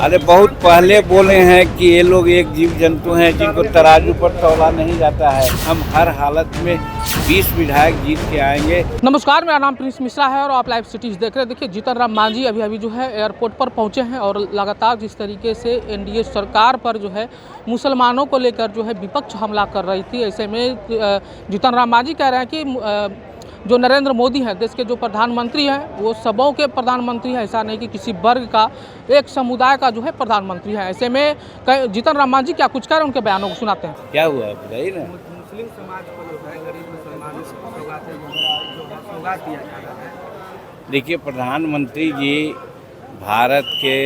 अरे बहुत पहले बोले हैं कि ये लोग एक जीव जंतु हैं जिनको तराजू पर तौला नहीं जाता है। हम हर हालत में 20 विधायक जीत के आएंगे। नमस्कार, मेरा नाम प्रिंस मिश्रा है और आप लाइव सिटीज देख रहे हैं। देखिए, जीतन राम मांझी अभी जो है एयरपोर्ट पर पहुंचे हैं और लगातार जिस तरीके से एनडीए सरकार पर जो है मुसलमानों को लेकर जो है विपक्ष हमला कर रही थी, ऐसे में जीतन राम मांझी कह रहे हैं कि जो नरेंद्र मोदी हैं, देश के जो प्रधानमंत्री हैं, वो सबों के प्रधानमंत्री हैं। ऐसा नहीं कि किसी वर्ग का, एक समुदाय का जो है प्रधानमंत्री है। ऐसे में जीतन राम मांझी क्या कुछ कह रहे हैं, उनके बयानों को सुनाते हैं। क्या हुआ बताइए ना। मुस्लिम समाज को जो है गरीब मुसलमानों को सौगात दिया जा रहा है। देखिए, प्रधानमंत्री जी भारत के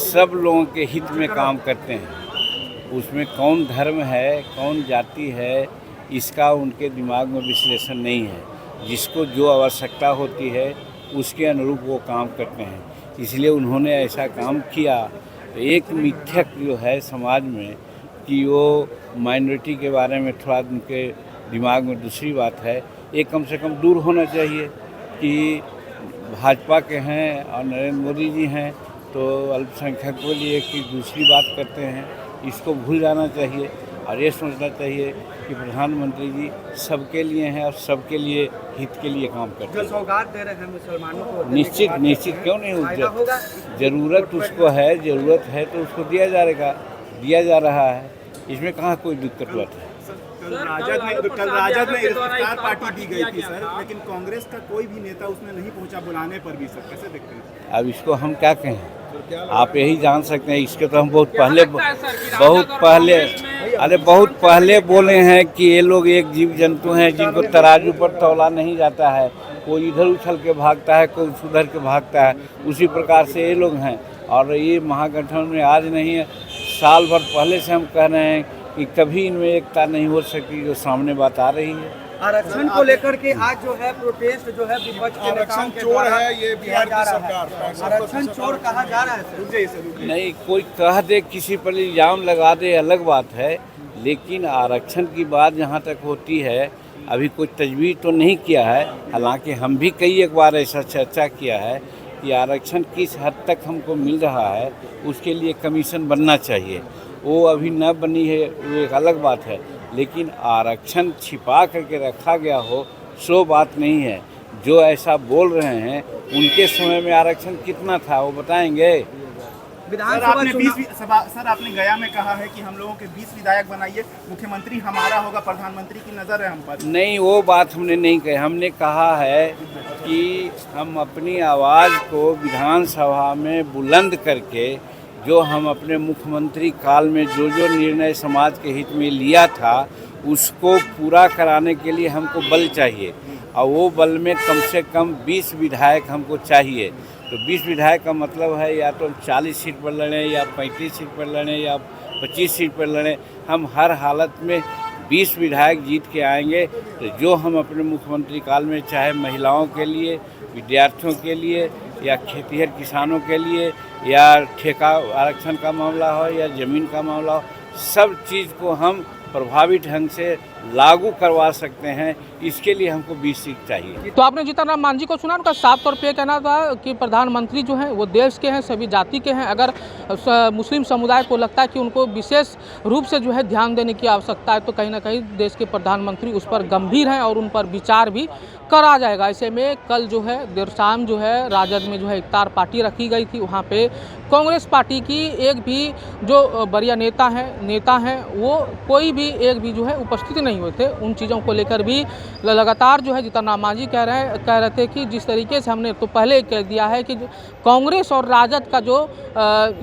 सब लोगों के हित में काम करते हैं। उसमें कौन धर्म है, कौन जाति है, इसका उनके दिमाग में विश्लेषण नहीं है। जिसको जो आवश्यकता होती है उसके अनुरूप वो काम करते हैं, इसलिए उन्होंने ऐसा काम किया। एक मिथक जो है समाज में कि वो माइनॉरिटी के बारे में थोड़ा उनके दिमाग में दूसरी बात है, ये कम से कम दूर होना चाहिए कि भाजपा के हैं और नरेंद्र मोदी जी हैं तो अल्पसंख्यकों के लिए की दूसरी बात करते हैं। इसको भूल जाना चाहिए और ये सोचना चाहिए कि प्रधानमंत्री जी सबके लिए हैं और सबके लिए हित के लिए काम करते हैं। जो सौगात दे रहे हैं मुसलमानों को, निश्चित क्यों नहीं होगा। ज़रूरत उसको है, ज़रूरत है तो उसको दिया जा रहा है। इसमें कहाँ कोई दिक्कत बात है। कल राजद में इफ्तार पार्टी दी गई थी सर, लेकिन कांग्रेस का कोई भी नेता उसमें नहीं पहुंचा बुलाने पर भी। सर कैसे देखते हैं? अब इसको हम क्या कहें, आप यही जान सकते हैं। इसके तो हम बहुत पहले बोले हैं कि ये लोग एक जीव जंतु हैं जिनको तराजू पर तौला नहीं जाता है। कोई इधर उछल के भागता है, कोई उधर के भागता है। उसी प्रकार से ये लोग हैं और ये महागठबंधन में आज नहीं है, साल भर पहले से हम कह रहे हैं कि कभी इनमें एकता नहीं हो सकती, जो सामने बात आ रही है। आरक्षण को लेकर के आज जो है प्रोटेस्ट जो है विपक्ष के आरक्षण चोर है, ये बिहार की सरकार आरक्षण चोर कहा जा रहा है सर। नहीं, कोई कह दे, किसी पर इल्ज़ाम लगा दे, अलग बात है, लेकिन आरक्षण की बात जहाँ तक होती है अभी कोई तजवीज़ तो नहीं किया है। हालांकि हम भी कई एक बार ऐसा चर्चा किया है कि आरक्षण किस हद तक हमको मिल रहा है, उसके लिए कमीशन बनना चाहिए। वो अभी न बनी है, वो एक अलग बात है, लेकिन आरक्षण छिपा करके रखा गया हो सो बात नहीं है। जो ऐसा बोल रहे हैं उनके समय में आरक्षण कितना था वो बताएंगे। सर आपने गया में कहा है कि हम लोगों के 20 विधायक बनाइए, मुख्यमंत्री हमारा होगा, प्रधानमंत्री की नज़र है हम पर। नहीं, वो बात हमने नहीं कही। हमने कहा है कि हम अपनी आवाज़ को विधानसभा में बुलंद करके जो हम अपने मुख्यमंत्री काल में जो निर्णय समाज के हित में लिया था उसको पूरा कराने के लिए हमको बल चाहिए और वो बल में कम से कम 20 विधायक हमको चाहिए। तो 20 विधायक का मतलब है या तो 40 सीट पर लड़ें या 35 सीट पर लड़ें या 25 सीट पर लड़ें। हम हर हालत में 20 विधायक जीत के आएंगे। तो जो हम अपने मुख्यमंत्री काल में, चाहे महिलाओं के लिए, विद्यार्थियों के लिए या खेतिहर किसानों के लिए या ठेका आरक्षण का मामला हो या ज़मीन का मामला हो, सब चीज़ को हम प्रभावी ढंग से लागू करवा सकते हैं। इसके लिए हमको 20 सीट चाहिए। तो आपने जीतन राम मांझी को सुना, उनका साफ तौर पे कहना था कि प्रधानमंत्री जो हैं वो देश के हैं, सभी जाति के हैं। अगर मुस्लिम समुदाय को लगता है कि उनको विशेष रूप से जो है ध्यान देने की आवश्यकता है तो कहीं ना कहीं देश के प्रधानमंत्री उस पर गंभीर हैं और उन पर विचार भी करा जाएगा। ऐसे में कल जो है देर शाम जो है राजद में जो है इफ्तार पार्टी रखी गई थी। वहाँ पे कांग्रेस पार्टी की एक भी जो बड़िया नेता हैं वो कोई भी एक भी जो है उपस्थित नहीं हुए थे। उन चीज़ों को लेकर भी लगातार जो है जीतन राम मांझी कह रहे थे कि जिस तरीके से हमने तो पहले कह दिया है कि कांग्रेस और राजद का जो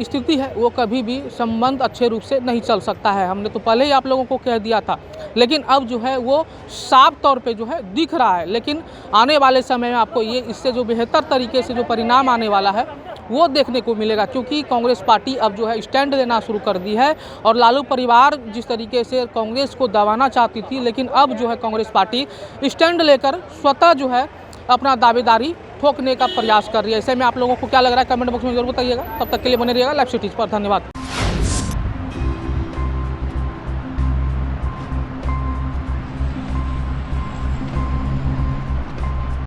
स्थिति है वो कभी भी संबंध अच्छे रूप से नहीं चल सकता है। हमने तो पहले ही आप लोगों को कह दिया था, लेकिन अब जो है वो साफ तौर पे जो है दिख रहा है। लेकिन आने वाले समय में आपको ये इससे जो बेहतर तरीके से जो परिणाम आने वाला है वो देखने को मिलेगा, क्योंकि कांग्रेस पार्टी अब जो है स्टैंड लेना शुरू कर दी है। और लालू परिवार जिस तरीके से कांग्रेस को दबाना चाहती थी, लेकिन अब जो है कांग्रेस पार्टी स्टैंड लेकर स्वतः जो है अपना दावेदारी ठोकने का प्रयास कर रही है। ऐसे में आप लोगों को क्या लग रहा है, कमेंट बॉक्स में जरूर बताइएगा। तब तक के लिए बने रहिएगा लाइव सिटीज पर। धन्यवाद।